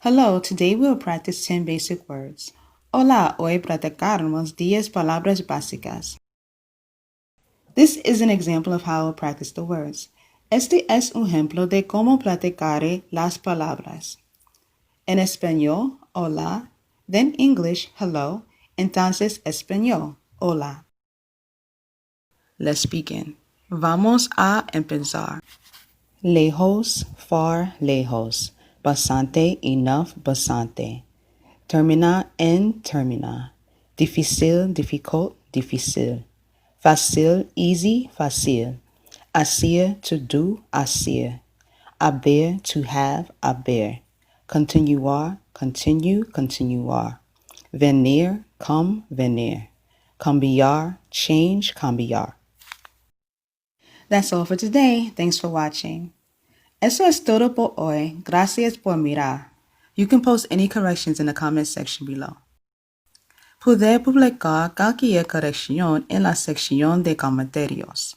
Hello, today we'll practice 10 basic words. Hola, hoy practicaremos 10 palabras básicas. This is an example of how we'll practice the words. Este es un ejemplo de cómo practicaré las palabras. En español, hola, then English, hello, entonces español, hola. Let's begin. Vamos a empezar. Lejos, far, lejos. Bastante, enough, bastante. Termina en termina. Difícil, difficult, difícil. Fácil, easy, fácil. Hacer, to do, hacer. Haber, to have, haber. Continuar, continue, continuar. Venir, come, venir. Cambiar, change, cambiar. That's all for today. Thanks for watching. Eso es todo por hoy. Gracias por mirar. You can post any corrections in the comment section below. Puede publicar cualquier corrección en la sección de comentarios.